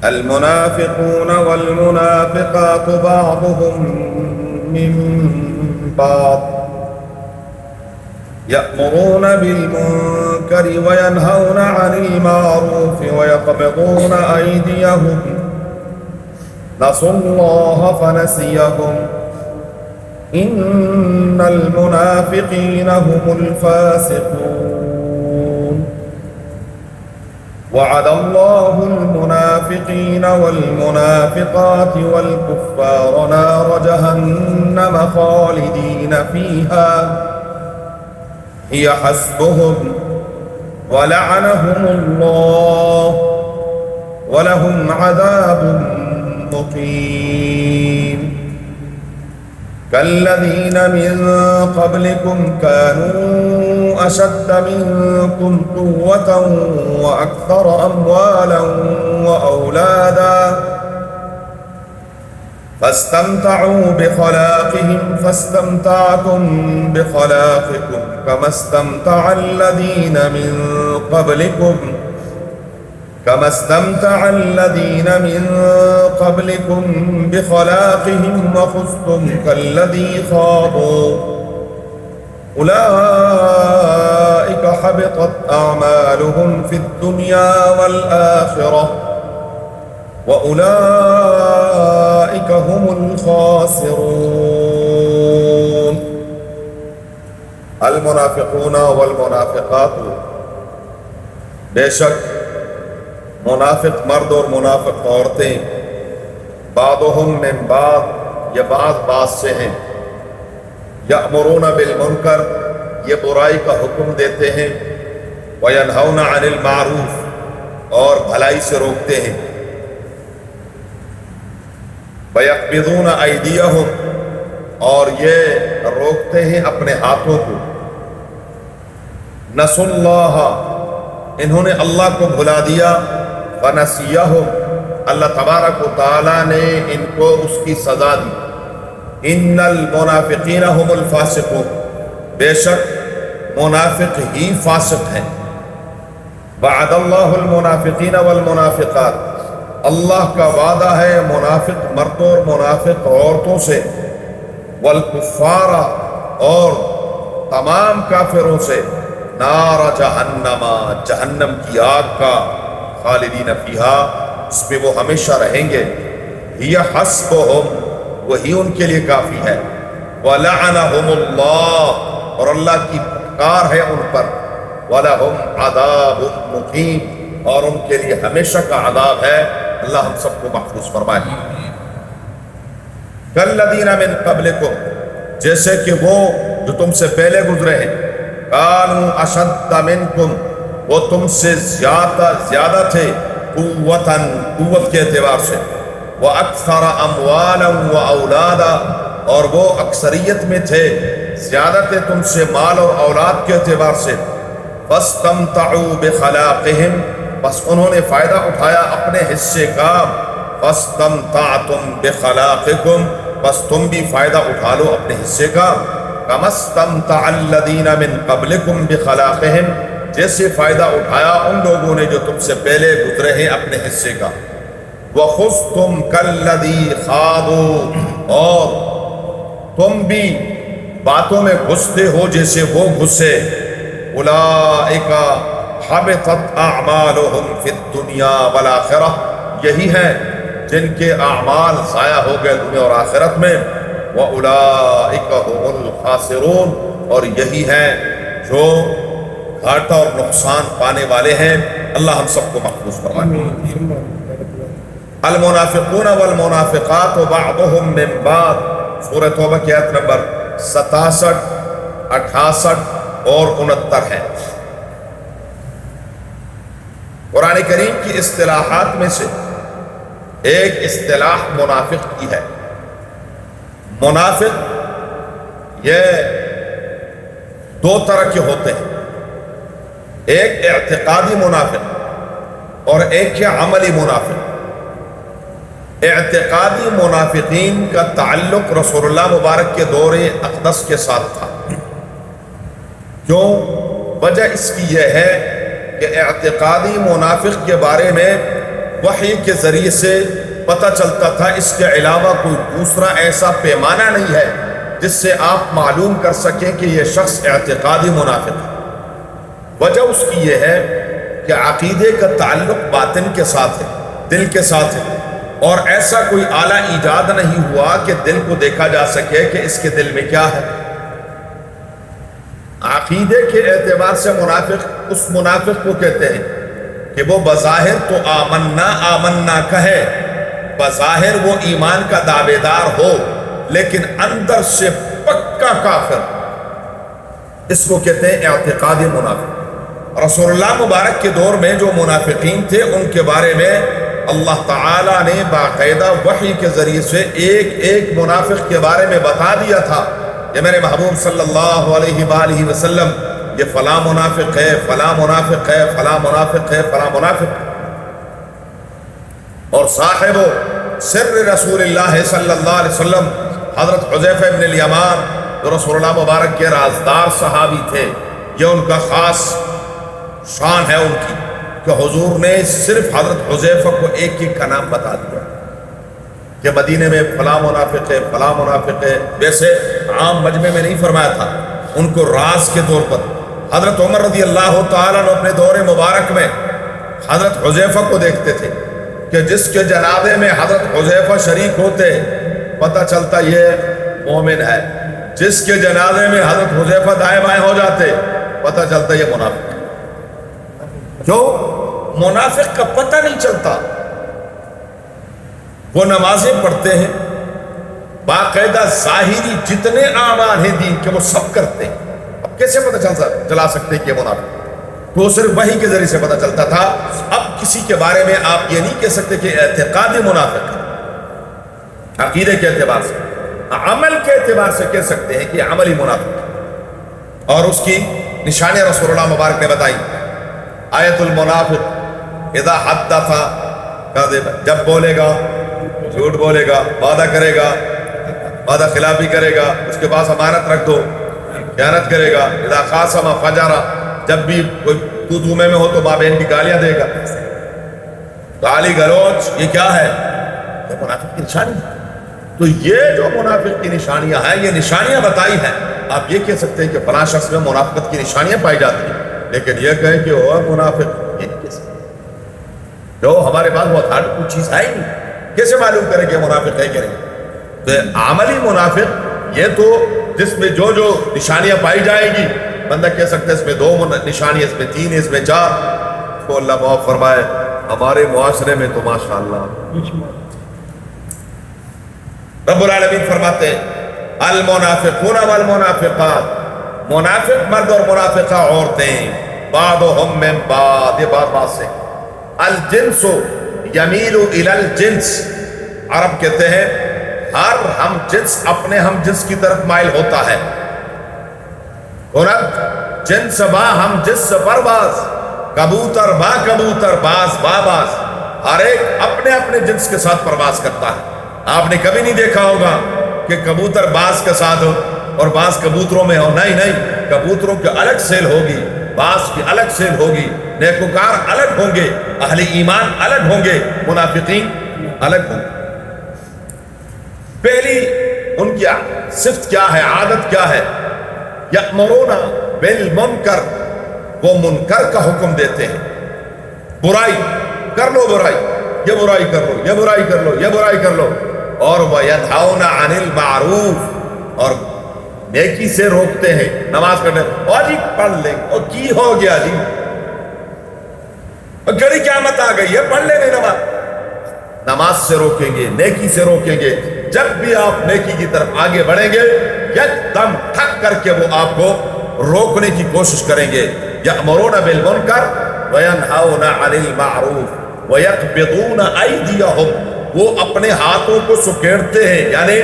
المنافقون والمنافقات بعضهم من بعض يأمرون بالمنكر وينهون عن المعروف ويقبضون أيديهم نسوا الله فنسيهم إن المنافقين هم الفاسقون وعد الله المنافقين والمنافقات والكفار نار جهنم خالدين فيها هي حسبهم ولعنهم الله ولهم عذاب مقيم كالذين من قبلكم كانوا أشد منكم قوة وأكثر أموالا وأولادا فاستمتعوا بخلاقهم فاستمتعتم بخلاقكم كما استمتع الذين من قبلكم بخلاقهم وخذتم كالذي خاضوا أولئك حبطت أعمالهم في الدنيا والآخرة وأولئك هم الخاسرون المنافقون والمنافقات بے شک منافق مرد اور منافق عورتیں بعضهم من بعض یہ بعض سے ہیں یأمرون بالمنکر یہ برائی کا حکم دیتے ہیں وینہون عن المعروف اور بھلائی سے روکتے ہیں ویقبضون ایدیہم اور یہ روکتے ہیں اپنے ہاتھوں کو نسوا اللہ انہوں نے اللہ کو بھلا دیا فنسیہم اللہ تبارک و تعالیٰ نے ان کو اس کی سزا دی ان المنافقین هم الفاسقون بے شک منافق ہی فاسق ہیں وعد اللہ المنافقین والمنافقات اللہ کا وعدہ ہے منافق مردوں اور منافق عورتوں سے والکفار اور تمام کافروں سے نار جہنم جہنم کی آگ کا خالدین فیہا اس پہ وہ ہمیشہ رہیں گے ہی حسبہم وہی ان کے لیے کافی ہے وَلَعَنَهُمُ اللَّهُ اور اللہ کی پکار ہے ان پر وَلَهُمْ عَذَابٌ مُقِيمٌ اور ان کے لیے ہمیشہ کا عذاب ہے اللہ ہم سب کو محفوظ فرمائے كَالَّذِينَ مِن قَبْلِكُمْ جیسے کہ وہ جو تم سے پہلے گزرے ہیں كَانُوا أَشَدَّ مِنْكُمْ وہ تم سے زیادہ تھے قوت کے اعتبار سے وَأَكْثَرَ أَمْوَالًا وَأَوْلَادًا اور وہ اکثریت میں تھے زیادہ تھے تم سے مال اور اولاد کے اعتبار سے فَاسْتَمْتَعُوا بِخَلَاقِهِمْ بس انہوں نے فائدہ اٹھایا اپنے حصے کا فَاسْتَمْتَعْتُمْ بِخَلَاقِكُمْ بس تم بھی فائدہ اٹھا لو اپنے حصے کا كَمَا اسْتَمْتَعَ الَّذِينَ مِن قَبْلِكُمْ بِخَلَاقِهِمْ جیسے فائدہ اٹھایا ان لوگوں نے جو تم سے پہلے گزرے ہیں اپنے حصے کا وَخُذْتُمْ كَالَّذِي خَاضُوا اور تم بھی باتوں میں گھستے ہو جیسے وہ گھسے اولئک حبطت اعمالهم فی الدنیا والآخرہ یہی ہیں جن کے اعمال ضائع ہو گئے دنیا اور آخرت میں وَأُولَئِكَ هُمُ الْخَاسِرُونَ اور یہی ہیں جو گھاٹا اور نقصان پانے والے ہیں اللہ ہم سب کو محفوظ فرمائے المنافقون والمنافقات بعضهم من بعض سورہ توبہ کی آیت نمبر 67 68 اور 69 ہے قرآن کریم کی اصطلاحات میں سے ایک اصطلاح منافق کی ہے منافق یہ دو طرح کے ہوتے ہیں ایک اعتقادی منافق اور ایک ہے عملی منافق اعتقادی منافقین کا تعلق رسول اللہ مبارک کے دور اقدس کے ساتھ تھا کیوں وجہ اس کی یہ ہے کہ اعتقادی منافق کے بارے میں وحی کے ذریعے سے پتہ چلتا تھا، اس کے علاوہ کوئی دوسرا ایسا پیمانہ نہیں ہے جس سے آپ معلوم کر سکیں کہ یہ شخص اعتقادی منافق ہے۔ وجہ اس کی یہ ہے کہ عقیدے کا تعلق باطن کے ساتھ ہے، دل کے ساتھ ہے، اور ایسا کوئی اعلیٰ ایجاد نہیں ہوا کہ دل کو دیکھا جا سکے کہ اس کے دل میں کیا ہے۔ عقیدے کے اعتبار سے منافق اس منافق کو کہتے ہیں کہ وہ بظاہر تو آمنا آمنا کہے، بظاہر وہ ایمان کا دعوے دار ہو، لیکن اندر سے پکا کافر، اس کو کہتے ہیں اعتقادی منافق۔ رسول اللہ مبارک کے دور میں جو منافقین تھے ان کے بارے میں اللہ تعالیٰ نے باقاعدہ وحی کے ذریعے سے ایک ایک منافق کے بارے میں بتا دیا تھا کہ میرے محبوب صلی اللہ علیہ وآلہ وسلم یہ فلاں منافق ہے، فلاں منافق ہے، فلاں منافق ہے، فلاں منافق ہے۔ اور صاحب سر رسول اللہ صلی اللہ علیہ وسلم حضرت حذیفہ ابن الیمان جو رسول اللہ مبارک کے رازدار صحابی تھے، یہ ان کا خاص شان ہے ان کی کہ حضور نے صرف حضرت حذیفہ کو ایک ایک کا نام بتا دیا کہ مدینے میں فلاں منافق ہے، فلاں منافق ہے۔ ویسے عام مجمع میں نہیں فرمایا تھا، ان کو راز کے طور پر۔ حضرت عمر رضی اللہ تعالیٰ نے اپنے دور مبارک میں حضرت حذیفہ کو دیکھتے تھے کہ جس کے جنازے میں حضرت حذیفہ شریک ہوتے پتہ چلتا یہ مومن ہے، جس کے جنازے میں حضرت حذیفہ دائیں بائیں ہو جاتے پتہ چلتا یہ منافق ہے۔ کیوں؟ منافق کا پتہ نہیں چلتا، وہ نمازیں پڑھتے ہیں، باقاعدہ ظاہری جتنے اعمال ہیں دین کے وہ سب کرتے ہیں، اب کیسے پتہ چلا سکتے کہ یہ منافق ہے؟ تو صرف وحی کے ذریعے سے پتہ چلتا تھا۔ اب کسی کے بارے میں آپ یہ نہیں کہہ سکتے کہ اعتقادی منافق ہے عقیدے کے اعتبار سے، عمل کے اعتبار سے کہہ سکتے ہیں کہ عملی منافق ہے۔ اور اس کی نشانیاں رسول اللہ مبارک نے بتائی۔ آیت المنافق اذا حدث کذب، جب بولے گا جھوٹ بولے گا، وعدہ کرے گا وعدہ خلافی کرے گا، اس کے پاس امانت رکھ دو خیانت کرے گا، اذا خاصم فجر، جب بھی کوئی تو دھومے میں ہو تو ماں بہن کی گالیاں دے گا، گالی گلوچ، یہ کیا ہے؟ یہ منافق کی نشانی ہے۔ تو یہ جو منافق کی نشانیاں ہیں یہ نشانیاں بتائی ہیں۔ آپ یہ کہہ سکتے ہیں کہ فلاں شخص میں منافقت کی نشانیاں پائی جاتی ہیں، لیکن یہ کہیں کہ وہ منافق، یہ نہیں کہہ سکتے، جو ہمارے پاس وہ اتھارٹی کوئی چیز ہے ہی نہیں، کیسے معلوم کریں کہ منافق ہے کہ نہیں؟ تو عملی منافق یہ تو جس میں جو نشانیاں پائی جائیں گی بندہ کہہ سکتا ہے اس میں 2 نشانی، اس میں 3، اس میں 4، تو اللہ معاف فرمائے ہمارے معاشرے میں تو ماشاءاللہ رب العالمین فرماتے ہیں المنافقون والمنافقات، منافق مرد اور منافقہ عورتیں، بعضهم من بعض، یہ بات سے الجنس یمیل الی الجنس، عرب کہتے ہیں ہر ہم جنس اپنے ہم جنس کی طرف مائل ہوتا ہے۔ جنس با ہم جنس پرواز، کبوتر با کبوتر، باز با باز، ہر ایک اپنے اپنے جنس کے ساتھ پرواز کرتا ہے۔ آپ نے کبھی نہیں دیکھا ہوگا کہ کبوتر باز کے ساتھ ہو اور باز کبوتروں میں ہو، نہیں، کبوتروں کی الگ سیل ہوگی، باز کی الگ سیل ہوگی، نیکوکار الگ ہوں گے، اہل ایمان الگ ہوں گے، منافقین الگ ہوں گے۔ پہلی ان کی صفت کیا ہے، عادت کیا ہے؟ یأمرون بالمنکر، وہ منکر کا حکم دیتے ہیں، برائی کر لو، برائی، یہ برائی کر لو، یہ برائی کر لو، یہ برائی کر لو، اور وَيَنْهَوْنَ عَنِ الْمَعْرُوفِ، اور نیکی سے روکتے ہیں، نماز پڑھنے، اور جی پڑھ لیں، اور کی ہو گیا جی، اور گھڑی قیامت آ گئی ہے، پڑھ لیں گے نماز سے روکیں گے، نیکی سے روکیں گے۔ جب بھی آپ نیکی کی طرف آگے بڑھیں گے یک دم ٹھک کر کے وہ آپ کو روکنے کی کوشش کریں گے۔ یأمرون بالمنکر وینہون عن المعروف ویقبضون ایدیہم، وہ اپنے ہاتھوں کو سکیڑتے ہیں، یعنی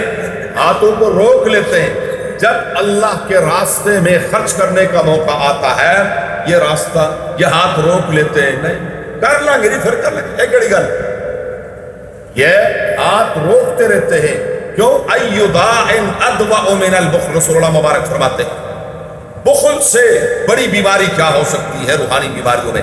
ہاتھوں کو روک لیتے ہیں۔ جب اللہ کے راستے میں خرچ کرنے کا موقع آتا ہے یہ راستہ، یہ ہاتھ روک لیتے ہیں، نہیں کر لیں گے، نہیں پھر کر لیں گے، ایک گڑی گل، یہ ہاتھ روکتے رہتے ہیں۔ کیوں؟ ایُ داء ادوأ من البخل، رسول اللہ مبارک فرماتے ہیں بخل سے بڑی بیماری کیا ہو سکتی ہے روحانی بیماریوں میں؟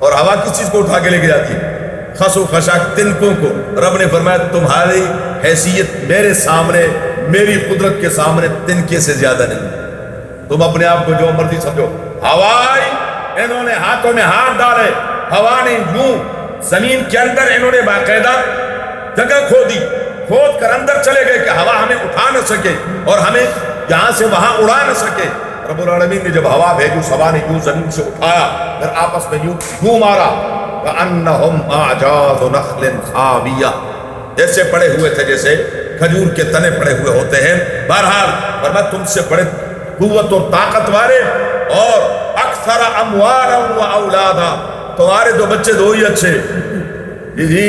اور ہوا کس چیز کو اٹھا کے لے کے جاتی ہے؟ خس و خشاک تنکوں کو. رب نے فرمایا تمہاری حیثیت میرے سامنے میری قدرت کے سامنے تنکے سے زیادہ نہیں. تم اپنے آپ کو جو مرضی سمجھو. ہوائی انہوں نے ہاتھوں میں ہاتھ ڈالے, ہوا نے یوں زمین کے اندر انہوں نے باقاعدہ جگہ کھودی, کھود کر اندر چلے گئے کہ ہوا ہمیں اٹھا نہ سکے اور ہمیں یہاں سے وہاں اڑا نہ سکے. رب العالمین نے جب ہوا بھیجی, اس ہوا نے یوں زمین سے اٹھایا, پھر آپس میں یوں مارا, وَأَنَّهُمْ أَعْجَازُ نَخْلٍ خَاوِيَةٍ, جیسے پڑے ہوئے تھے جیسے کھجور کے تنے پڑے ہوئے ہوتے ہیں. بہرحال فرمایا تم سے بڑے قوت اور طاقت والے اور اکثر اموالا و اولادا, تمہارے دو بچے دو ہی اچھے. جی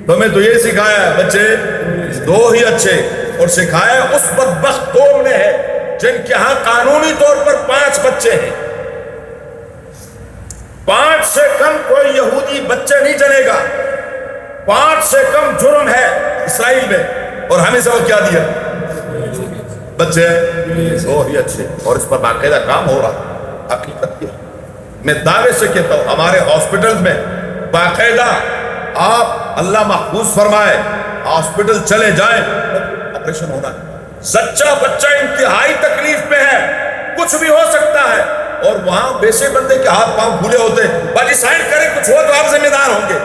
تمہیں تو یہ سکھایا ہے بچے دو ہی اچھے, اور سکھایا اس بدبخت قوم نے ہے جن کے ہاں قانونی طور پر 5 بچے ہیں. 5 سے کم کوئی یہودی بچے نہیں جنے گا, 5 سے کم جرم ہے اسرائیل میں. اور ہمیں سب کیا دیا؟ بچے دو ہی اچھے. اور اس پر باقاعدہ کام ہو رہا. حقیقت کیا میں دعوے سے کہتا ہوں, ہمارے ہاسپٹل میں باقاعدہ آپ اللہ محفوظ فرمائے ہاسپٹل چلے جائیں, آپریشن ہونا ہے. سچا بچہ انتہائی تکلیف میں ہے, کچھ بھی ہو سکتا ہے, اور وہاں بیسے بندے کے ہاتھ پاؤں پھولے ہوتے ہیں, باجی سائن کریں کچھ ہو تو آپ ذمہ دار ہوں گے.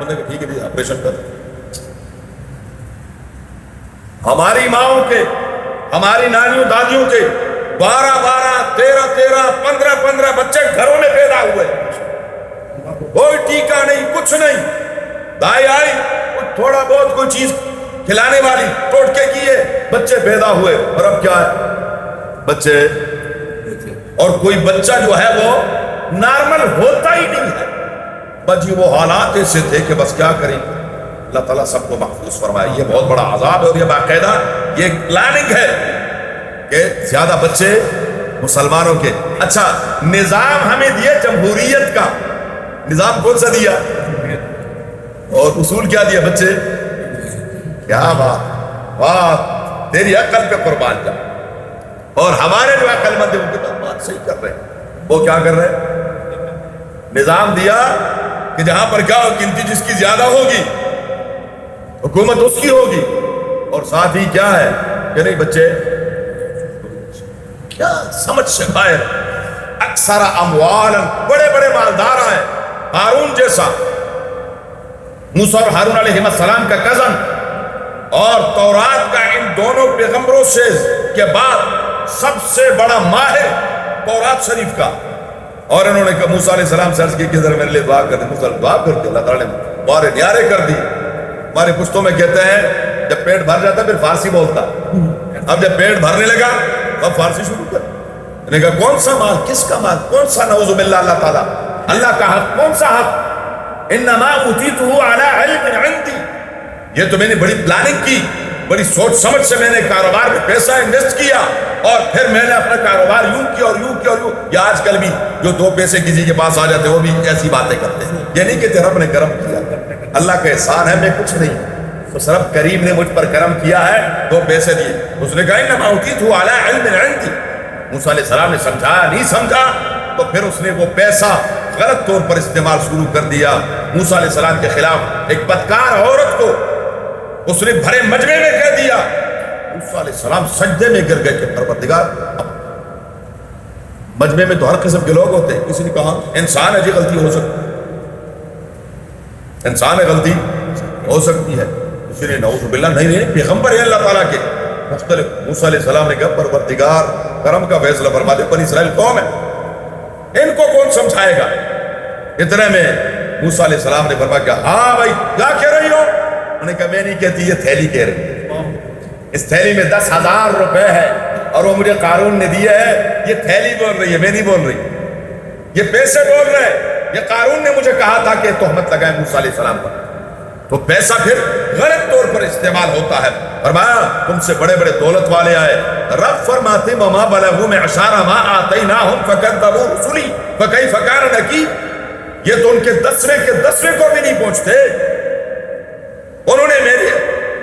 بندے کہ ٹھیک ہے بھی آپریشن کر. ہماری ماؤں کے, ہماری نانیوں دادیوں کے 12 13 15 بچے گھروں میں پیدا ہوئے, کوئی ٹیکہ نہیں, کچھ نہیں. دائی آئی تھوڑا بہت کوئی چیز کھلانے والی ٹوٹکے کیے, بچے پیدا ہوئے. اور اب کیا ہے بچے, اور کوئی بچہ جو ہے وہ نارمل ہوتا ہی نہیں ہے. بس وہ حالات ایسے تھے کہ بس کیا کریں. اللہ تعالیٰ سب کو محفوظ فرمائے. یہ بہت بڑا عذاب ہے, اور یہ باقاعدہ یہ پلاننگ ہے کہ زیادہ بچے مسلمانوں کے. اچھا نظام ہمیں دیا جمہوریت کا, نظام کون سا دیا اور اصول کیا دیا؟ بچے. کیا بات, واہ تیری عقل پہ قربان جا. اور ہمارے جو عقل مند ہیں ان کی بات صحیح کر رہے ہیں. وہ کیا کر رہے ہیں؟ نظام دیا کہ جہاں پر کیا گنتی جس کی زیادہ ہوگی حکومت اس کی ہوگی, اور ساتھ ہی کیا ہے کہ نہیں بچے کیا سمجھ سے باہر. اکثر اموالا, بڑے بڑے مالدار ہیں. ہارون جیسا, موسیٰ اور ہارون علیہ السلام کا کزن, اور تورات کا ان دونوں پیغمبروں سے کے بعد سب سے بڑا ماہر تورات شریف کا. اور انہوں نے موسیٰ علیہ السلام سے عرض کی کہ ذرا میرے لیے دعا کر دیں. موسیٰ دعا کر دی, اللہ تعالیٰ نے بارے نیارے کر دی. ہمارے پشتوں میں کہتے ہیں جب پیٹ بھر جاتا پھر فارسی بولتا. اب جب پیٹ بھرنے لگا اب فارسی شروع کر. نے کہا کون سا مال, کس کا مال, کون سا, نعوذ باللہ اللہ تعالیٰ, اللہ کا حق, کون سا حق؟ انما اوتیتہ علی علم عندی, یہ تو میں نے بڑی پلاننگ کی, بڑی سوچ سمجھ سے میں نے کاروبار میں پیسہ انویسٹ کیا, اور پھر میں نے اپنا کاروبار یوں کیا اور یوں کیا اور یوں. یا آج کل بھی جو 2 پیسے کسی کے پاس آ جاتے ہیں وہ بھی ایسی باتیں کرتے ہیں. یہ نہیں کہ رب نے کرم کیا, اللہ کا احسان ہے, میں کچھ نہیں, تو رب کریم نے مجھ پر کرم کیا ہے, 2 پیسے دیے. اس نے کہا انما اوتیتہ علی علم عندی. موسیٰ علیہ السلام نے سمجھایا, نہیں سمجھا, تو پھر اس نے وہ پیسہ غلط طور پر استعمال شروع کر دیا. موسیٰ علیہ السلام کے خلاف ایک بدکار عورت کو اس نے بھرے مجمع میں کہہ دیا. موسیٰ علیہ السلام سجدے میں گر گئے کہ پروردگار, مجمع میں تو ہر قسم کے لوگ ہوتے ہیں. کسی نے کہا انسان ہے جی, غلطی ہو سکتی, انسان ہے غلطی ہو سکتی ہے. کسی نے نعوذ باللہ, نہیں پیغمبر ہے اللہ تعالیٰ کے مختلف. موسیٰ علیہ السلام نے کہا پروردگار کرم کا فیصلہ فرما دے, بنی اسرائیل قوم ہے, ان کو کون سمجھائے گا. اتنے میں موسیٰ علیہ السلام نے فرمایا کہ ہاں بھائی کیا کہہ رہی ہو؟ انہوں نے کہا میں نہیں کہتی, یہ تھیلی کہہ رہی ہے, اس تھیلی میں 10,000 روپے ہے اور وہ مجھے قارون نے دیے ہے. یہ تھیلی بول رہی ہے, میں نہیں بول رہی, یہ پیسے بول رہے ہیں. یہ قارون نے مجھے کہا تھا کہ تہمت لگائے موسیٰ علیہ السلام پر. تو پیسہ پھر غلط طور پر استعمال ہوتا ہے. فرمایا تم سے بڑے بڑے دولت والے آئے. رب فرماتے وما بلغوا معشار ما آتیناہم فکذبوا رسلی فکیف کان نکیر. یہ تو ان کے 10ویں کے 10ویں کو بھی نہیں پہنچتے. انہوں نے میرے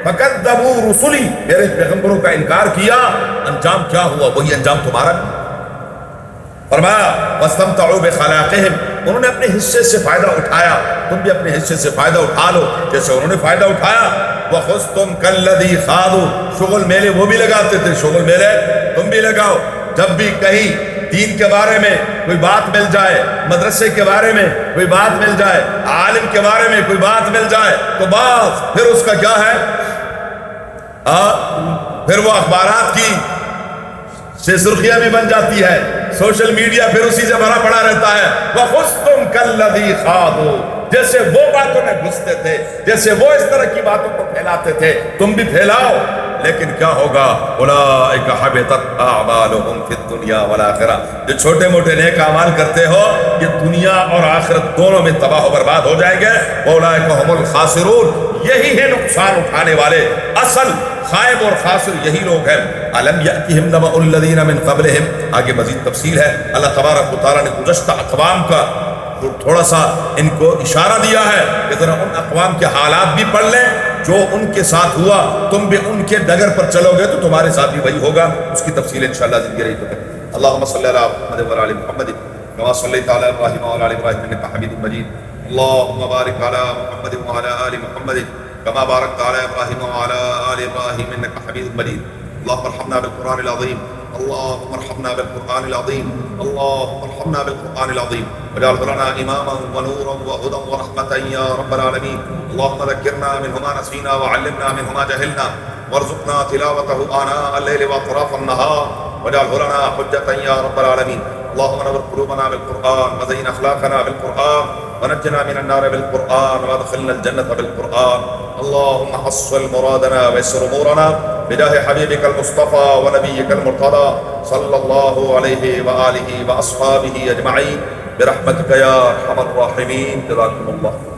فکذبوا رسلی, میرے پیغمبروں کا انکار کیا. انجام کیا ہوا؟ وہی انجام تمہارا بھی. فرمایا واستمتعوا بخلاقہم, انہوں نے اپنے حصے سے فائدہ اٹھایا، تم بھی اپنے حصے سے فائدہ اٹھا لو جیسے انہوں نے فائدہ اٹھایا۔ وَخُذْتُمْ كَالَّذِي خَاضُوا، شغل میلے وہ بھی لگاتے تھے، شغل میلے تم بھی لگاؤ۔ جب بھی کہیں دین کے بارے میں کوئی بات مل جائے، مدرسے کے بارے میں کوئی بات مل جائے، عالم کے بارے میں کوئی بات مل جائے تو بس پھر اس کا کیا ہے، پھر وہ اخبارات کی سے سرخیاں بھی بن جاتی ہے، سوشل میڈیا پھر اسی سے بھرا پڑا رہتا ہے۔ وَخُذْتُمْ كَالَّذِي خَاضُوا، جیسے وہ باتوں میں گھستے تھے، جیسے وہ اس طرح کی باتوں کو پھیلاتے تھے تم بھی پھیلاؤ، لیکن کیا ہوگا؟ اولئک حبطت اعمالهم فی الدنیا والآخرہ، جو چھوٹے موٹے نیک اعمال کرتے ہو یہ دنیا اور آخرت دونوں میں تباہ و برباد ہو جائیں گے۔ اولئک هم الخاسرون، یہی ہے نقصان اٹھانے والے، اصل خائب اور خاسر یہی لوگ ہیں۔ الم یأتہم نبأ الذین من قبلہم، آگے مزید تفصیل ہے۔ اللہ تبارک و تعالیٰ نے گزشتہ اقوام کا تھوڑا سا ان کو اشارہ دیا ہے کہ ذرا ان اقوام کے حالات بھی پڑھ لیں، جو ان کے ساتھ ہوا تم بھی ان کے ڈگر پر چلو گے تو تمہارے ساتھ بھی وہی ہوگا۔ اس کی تفصیل انشاءاللہ زندگی رہی تو اللہم صلی علی محمد و علی محمد کما صلیت علی ابراہیم و علی ابراہیم انک حمید مجید، اللہم بارک علی محمد و علی آل محمد کما بارکت علی ابراہیم و علی آل ابراہیم انک حمید مجید، اللہم ارحمنا بالقرآن العظیم، اللهم ارحمنا بالقرآن العظيم، اللهم ارحمنا بالقرآن العظيم واجعله لنا إماما ونورا وهدى ورحمة يا رب العالمين، اللهم ذكرنا منه ما نسينا وعلمنا منه ما جهلنا وارزقنا تلاوته آناء الليل وأطراف النهار واجعله لنا حجة يا رب العالمين، اللهم نور قلوبنا بالقرآن وزين أخلاقنا بالقرآن ونجنا من النار بالقرآن وادخلنا الجنة بالقرآن، اللهم حصل مرادنا ويسر أمورنا بجاه حبيبك المصطفى ونبيك المرتضى صلى الله عليه وآله وأصحابه أجمعين برحمتك يا أرحم الراحمين، جزاكم الله۔